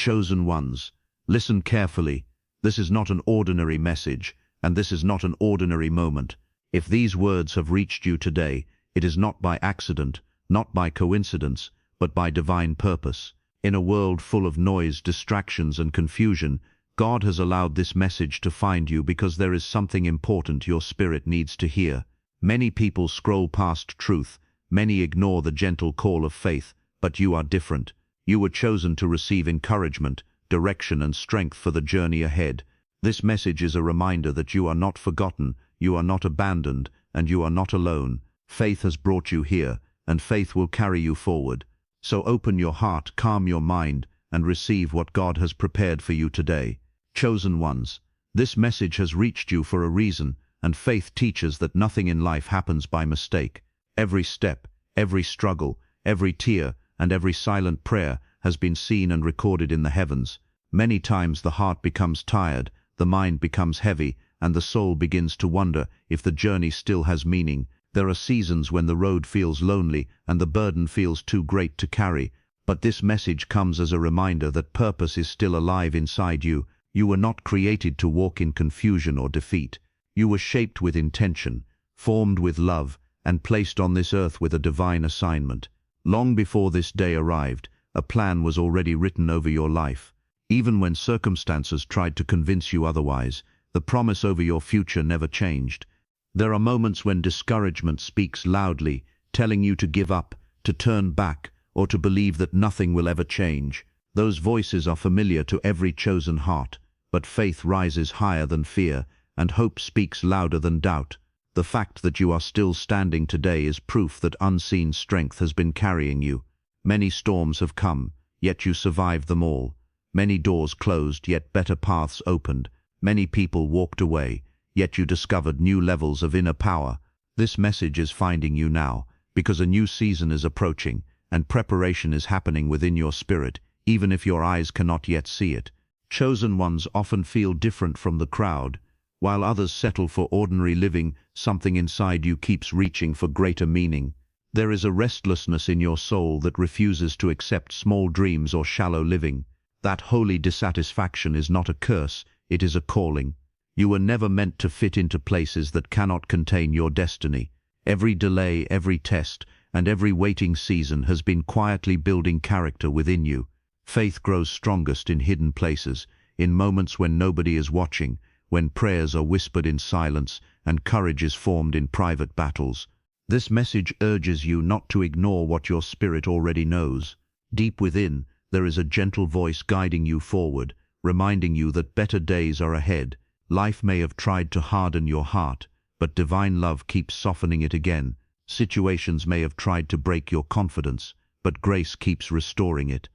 Chosen ones, listen carefully. This is not an ordinary message, and this is not an ordinary moment. If these words have reached you today, it is not by accident, not by coincidence, but by divine purpose. In a world full of noise, distractions, and confusion, God has allowed this message to find you because there is something important your spirit needs to hear. Many people scroll past truth, many ignore the gentle call of faith, but you are different. You were chosen to receive encouragement, direction, and strength for the journey ahead. This message is a reminder that you are not forgotten, you are not abandoned, and you are not alone. Faith has brought you here, and faith will carry you forward. So open your heart, calm your mind, and receive what God has prepared for you today. Chosen ones, this message has reached you for a reason, and faith teaches that nothing in life happens by mistake. Every step, every struggle, every tear, and every silent prayer has been seen and recorded in the heavens. Many times the heart becomes tired, the mind becomes heavy, and the soul begins to wonder if the journey still has meaning. There are seasons when the road feels lonely and the burden feels too great to carry, but this message comes as a reminder that purpose is still alive inside you. You were not created to walk in confusion or defeat. You were shaped with intention, formed with love, and placed on this earth with a divine assignment. Long before this day arrived, a plan was already written over your life. Even when circumstances tried to convince you otherwise, the promise over your future never changed. There are moments when discouragement speaks loudly, telling you to give up, to turn back, or to believe that nothing will ever change. Those voices are familiar to every chosen heart, but faith rises higher than fear, and hope speaks louder than doubt. The fact that you are still standing today is proof that unseen strength has been carrying you. Many storms have come, yet you survived them all. Many doors closed, yet better paths opened. Many people walked away, yet you discovered new levels of inner power. This message is finding you now, because a new season is approaching, and preparation is happening within your spirit, even if your eyes cannot yet see it. Chosen ones often feel different from the crowd. While others settle for ordinary living, something inside you keeps reaching for greater meaning. There is a restlessness in your soul that refuses to accept small dreams or shallow living. That holy dissatisfaction is not a curse, it is a calling. You were never meant to fit into places that cannot contain your destiny. Every delay, every test, and every waiting season has been quietly building character within you. Faith grows strongest in hidden places, in moments when nobody is watching, when prayers are whispered in silence and courage is formed in private battles. This message urges you not to ignore what your spirit already knows. Deep within, there is a gentle voice guiding you forward, reminding you that better days are ahead. Life may have tried to harden your heart, but divine love keeps softening it again. Situations may have tried to break your confidence, but grace keeps restoring it.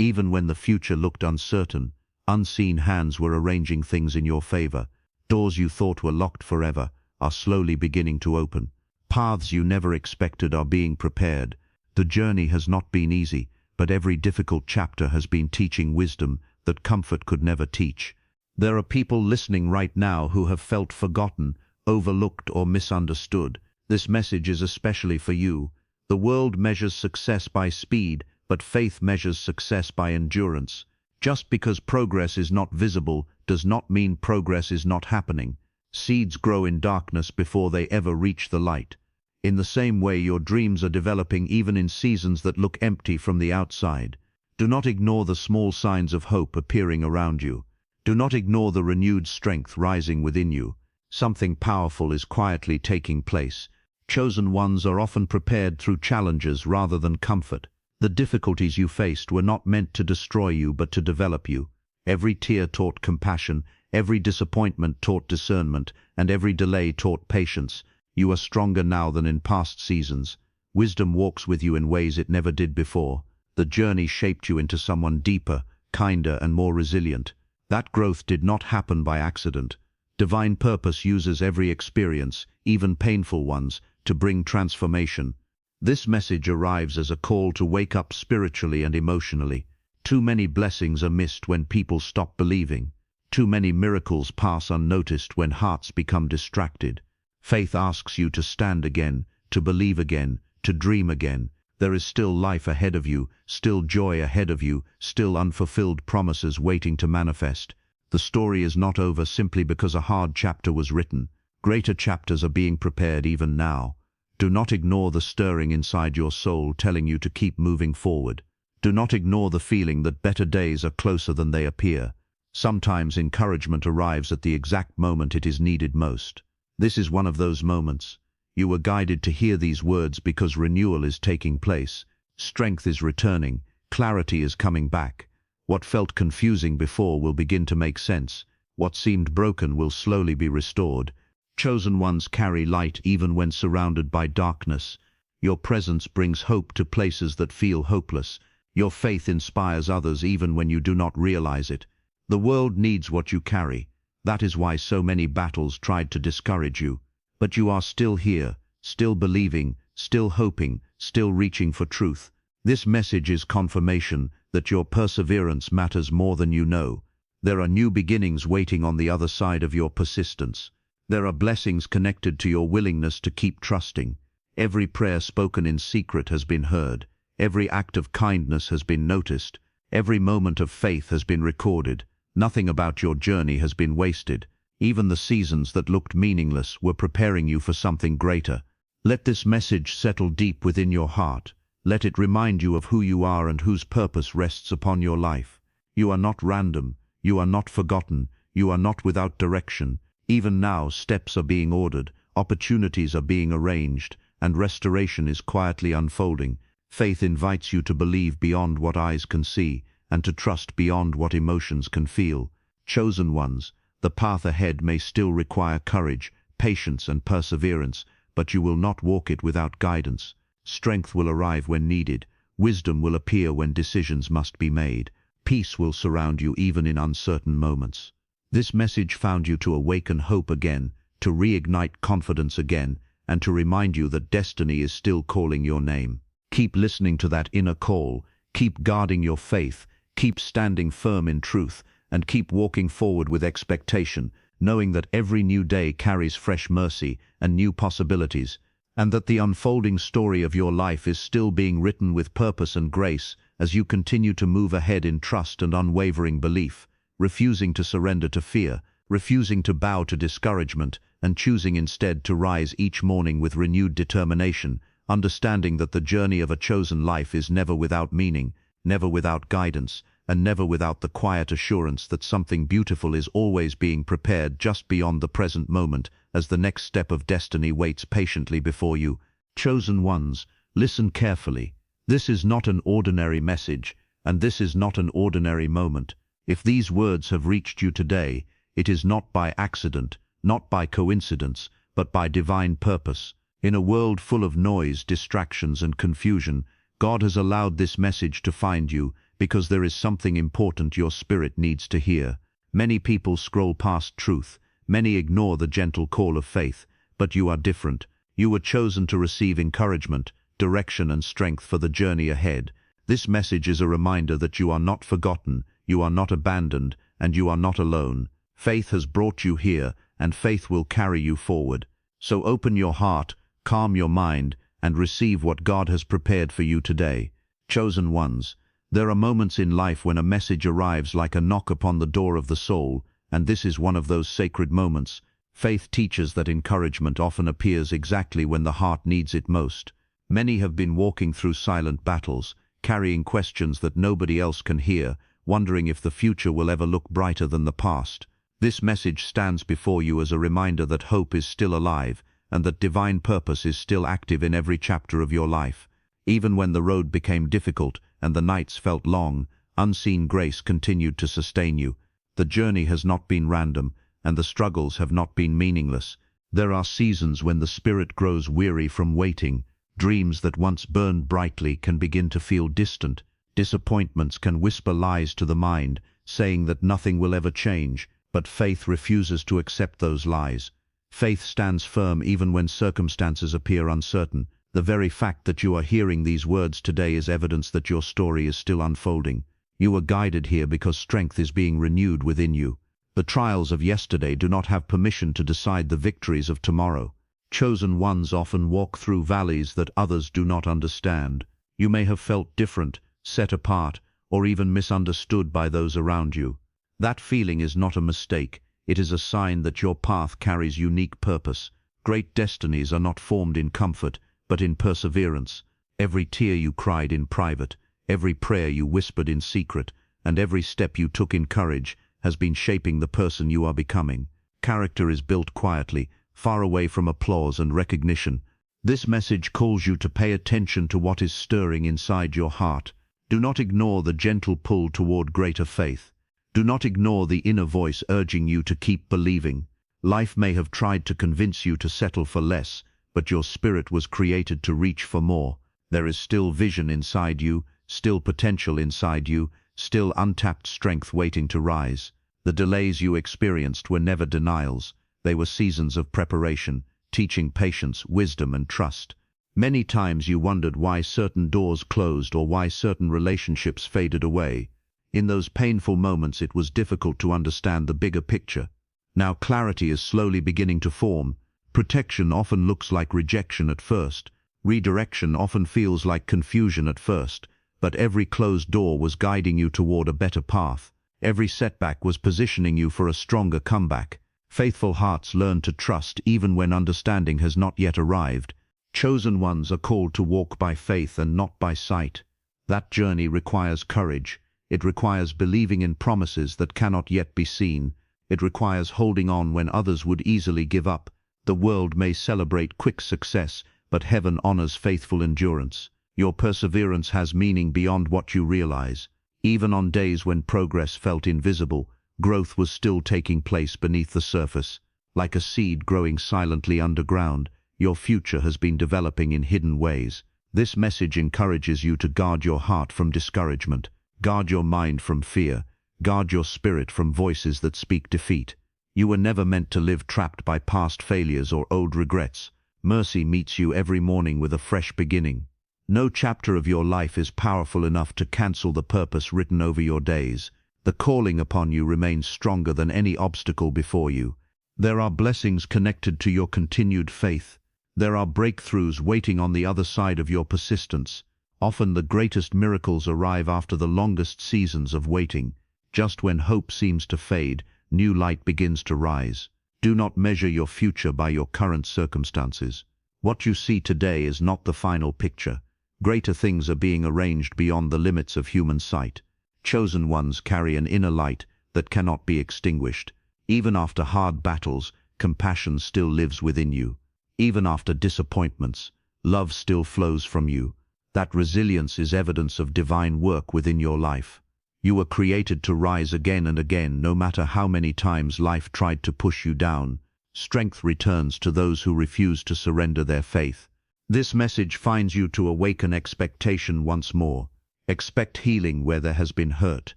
Even when the future looked uncertain, unseen hands were arranging things in your favor. Doors you thought were locked forever are slowly beginning to open. Paths you never expected are being prepared. The journey has not been easy, but every difficult chapter has been teaching wisdom that comfort could never teach. There are people listening right now who have felt forgotten, overlooked, or misunderstood. This message is especially for you. The world measures success by speed, but faith measures success by endurance. Just because progress is not visible does not mean progress is not happening. Seeds grow in darkness before they ever reach the light. In the same way, your dreams are developing even in seasons that look empty from the outside. Do not ignore the small signs of hope appearing around you. Do not ignore the renewed strength rising within you. Something powerful is quietly taking place. Chosen ones are often prepared through challenges rather than comfort. The difficulties you faced were not meant to destroy you but to develop you. Every tear taught compassion, every disappointment taught discernment, and every delay taught patience. You are stronger now than in past seasons. Wisdom walks with you in ways it never did before. The journey shaped you into someone deeper, kinder, and more resilient. That growth did not happen by accident. Divine purpose uses every experience, even painful ones, to bring transformation. This message arrives as a call to wake up spiritually and emotionally. Too many blessings are missed when people stop believing. Too many miracles pass unnoticed when hearts become distracted. Faith asks you to stand again, to believe again, to dream again. There is still life ahead of you, still joy ahead of you, still unfulfilled promises waiting to manifest. The story is not over simply because a hard chapter was written. Greater chapters are being prepared even now. Do not ignore the stirring inside your soul telling you to keep moving forward. Do not ignore the feeling that better days are closer than they appear. Sometimes encouragement arrives at the exact moment it is needed most. This is one of those moments. You were guided to hear these words because renewal is taking place. Strength is returning. Clarity is coming back. What felt confusing before will begin to make sense. What seemed broken will slowly be restored. Chosen ones carry light even when surrounded by darkness. Your presence brings hope to places that feel hopeless. Your faith inspires others even when you do not realize it. The world needs what you carry. That is why so many battles tried to discourage you. But you are still here, still believing, still hoping, still reaching for truth. This message is confirmation that your perseverance matters more than you know. There are new beginnings waiting on the other side of your persistence. There are blessings connected to your willingness to keep trusting. Every prayer spoken in secret has been heard. Every act of kindness has been noticed. Every moment of faith has been recorded. Nothing about your journey has been wasted. Even the seasons that looked meaningless were preparing you for something greater. Let this message settle deep within your heart. Let it remind you of who you are and whose purpose rests upon your life. You are not random. You are not forgotten. You are not without direction. Even now, steps are being ordered, opportunities are being arranged, and restoration is quietly unfolding. Faith invites you to believe beyond what eyes can see, and to trust beyond what emotions can feel. Chosen ones, the path ahead may still require courage, patience, and perseverance, but you will not walk it without guidance. Strength will arrive when needed. Wisdom will appear when decisions must be made. Peace will surround you even in uncertain moments. This message found you to awaken hope again, to reignite confidence again, and to remind you that destiny is still calling your name. Keep listening to that inner call. Keep guarding your faith. Keep standing firm in truth, and keep walking forward with expectation, knowing that every new day carries fresh mercy and new possibilities, and that the unfolding story of your life is still being written with purpose and grace as you continue to move ahead in trust and unwavering belief, refusing to surrender to fear, refusing to bow to discouragement, and choosing instead to rise each morning with renewed determination, understanding that the journey of a chosen life is never without meaning, never without guidance, and never without the quiet assurance that something beautiful is always being prepared just beyond the present moment as the next step of destiny waits patiently before you. Chosen ones, listen carefully. This is not an ordinary message, and this is not an ordinary moment. If these words have reached you today, it is not by accident, not by coincidence, but by divine purpose. In a world full of noise, distractions, and confusion, God has allowed this message to find you because there is something important your spirit needs to hear. Many people scroll past truth. Many ignore the gentle call of faith. But you are different. You were chosen to receive encouragement, direction, and strength for the journey ahead. This message is a reminder that you are not forgotten, you are not abandoned, and you are not alone. Faith has brought you here, and faith will carry you forward. So open your heart, calm your mind, and receive what God has prepared for you today. Chosen ones, there are moments in life when a message arrives like a knock upon the door of the soul, and this is one of those sacred moments. Faith teaches that encouragement often appears exactly when the heart needs it most. Many have been walking through silent battles, carrying questions that nobody else can hear, wondering if the future will ever look brighter than the past. This message stands before you as a reminder that hope is still alive, and that divine purpose is still active in every chapter of your life. Even when the road became difficult and the nights felt long, unseen grace continued to sustain you. The journey has not been random, and the struggles have not been meaningless. There are seasons when the spirit grows weary from waiting. Dreams that once burned brightly can begin to feel distant. Disappointments can whisper lies to the mind, saying that nothing will ever change, but faith refuses to accept those lies. Faith stands firm even when circumstances appear uncertain. The very fact that you are hearing these words today is evidence that your story is still unfolding. You were guided here because strength is being renewed within you. The trials of yesterday do not have permission to decide the victories of tomorrow. Chosen ones often walk through valleys that others do not understand. You may have felt different, set apart, or even misunderstood by those around you. That feeling is not a mistake. It is a sign that your path carries unique purpose. Great destinies are not formed in comfort, but in perseverance. Every tear you cried in private, every prayer you whispered in secret, and every step you took in courage has been shaping the person you are becoming. Character is built quietly, far away from applause and recognition. This message calls you to pay attention to what is stirring inside your heart. Do not ignore the gentle pull toward greater faith. Do not ignore the inner voice urging you to keep believing. Life may have tried to convince you to settle for less, but your spirit was created to reach for more. There is still vision inside you, still potential inside you, still untapped strength waiting to rise. The delays you experienced were never denials. They were seasons of preparation, teaching patience, wisdom, and trust. Many times you wondered why certain doors closed or why certain relationships faded away. In those painful moments it was difficult to understand the bigger picture. Now clarity is slowly beginning to form. Protection often looks like rejection at first. Redirection often feels like confusion at first. But every closed door was guiding you toward a better path. Every setback was positioning you for a stronger comeback. Faithful hearts learn to trust even when understanding has not yet arrived. Chosen ones are called to walk by faith and not by sight. That journey requires courage. It requires believing in promises that cannot yet be seen. It requires holding on when others would easily give up. The world may celebrate quick success, but heaven honors faithful endurance. Your perseverance has meaning beyond what you realize. Even on days when progress felt invisible, growth was still taking place beneath the surface. Like a seed growing silently underground, your future has been developing in hidden ways. This message encourages you to guard your heart from discouragement. Guard your mind from fear. Guard your spirit from voices that speak defeat. You were never meant to live trapped by past failures or old regrets. Mercy meets you every morning with a fresh beginning. No chapter of your life is powerful enough to cancel the purpose written over your days. The calling upon you remains stronger than any obstacle before you. There are blessings connected to your continued faith. There are breakthroughs waiting on the other side of your persistence. Often the greatest miracles arrive after the longest seasons of waiting. Just when hope seems to fade, new light begins to rise. Do not measure your future by your current circumstances. What you see today is not the final picture. Greater things are being arranged beyond the limits of human sight. Chosen ones carry an inner light that cannot be extinguished. Even after hard battles, compassion still lives within you. Even after disappointments, love still flows from you. That resilience is evidence of divine work within your life. You were created to rise again and again, no matter how many times life tried to push you down. Strength returns to those who refuse to surrender their faith. This message finds you to awaken expectation once more. Expect healing where there has been hurt.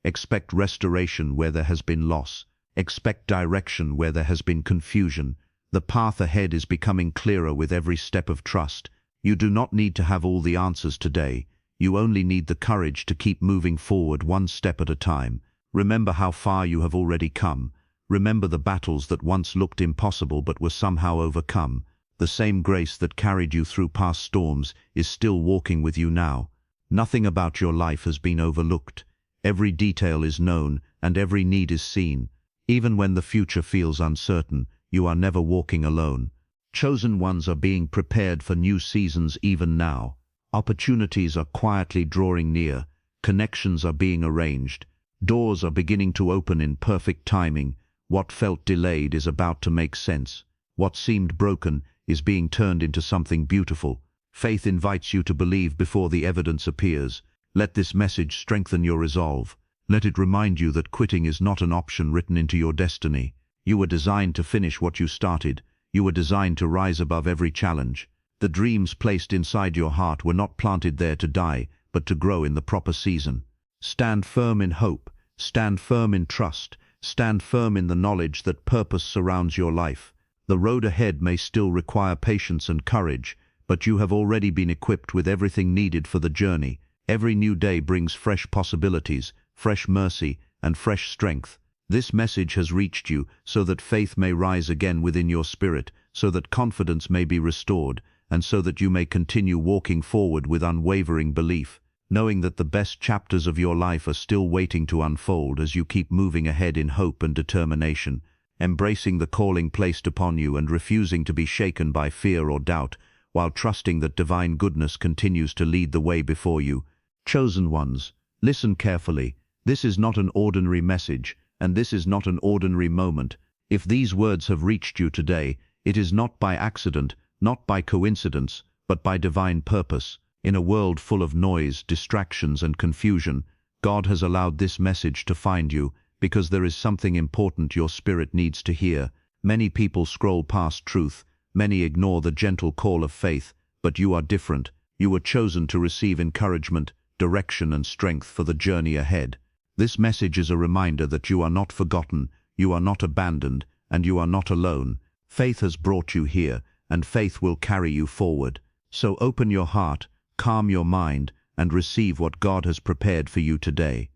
Expect restoration where there has been loss. Expect direction where there has been confusion. The path ahead is becoming clearer with every step of trust. You do not need to have all the answers today. You only need the courage to keep moving forward one step at a time. Remember how far you have already come. Remember the battles that once looked impossible but were somehow overcome. The same grace that carried you through past storms is still walking with you now. Nothing about your life has been overlooked. Every detail is known and every need is seen. Even when the future feels uncertain, you are never walking alone. Chosen ones are being prepared for new seasons even now. Opportunities are quietly drawing near. Connections are being arranged. Doors are beginning to open in perfect timing. What felt delayed is about to make sense. What seemed broken is being turned into something beautiful. Faith invites you to believe before the evidence appears. Let this message strengthen your resolve. Let it remind you that quitting is not an option written into your destiny. You were designed to finish what you started. You were designed to rise above every challenge. The dreams placed inside your heart were not planted there to die, but to grow in the proper season. Stand firm in hope. Stand firm in trust. Stand firm in the knowledge that purpose surrounds your life. The road ahead may still require patience and courage, but you have already been equipped with everything needed for the journey. Every new day brings fresh possibilities, fresh mercy, and fresh strength. This message has reached you so that faith may rise again within your spirit, so that confidence may be restored, and so that you may continue walking forward with unwavering belief, knowing that the best chapters of your life are still waiting to unfold as you keep moving ahead in hope and determination, embracing the calling placed upon you and refusing to be shaken by fear or doubt, while trusting that divine goodness continues to lead the way before you. Chosen ones, listen carefully. This is not an ordinary message, and this is not an ordinary moment. If these words have reached you today, it is not by accident, not by coincidence, but by divine purpose. In a world full of noise, distractions, and confusion, God has allowed this message to find you, because there is something important your spirit needs to hear. Many people scroll past truth, many ignore the gentle call of faith, but you are different. You were chosen to receive encouragement, direction, and strength for the journey ahead. This message is a reminder that you are not forgotten, you are not abandoned, and you are not alone. Faith has brought you here, and faith will carry you forward. So open your heart, calm your mind, and receive what God has prepared for you today.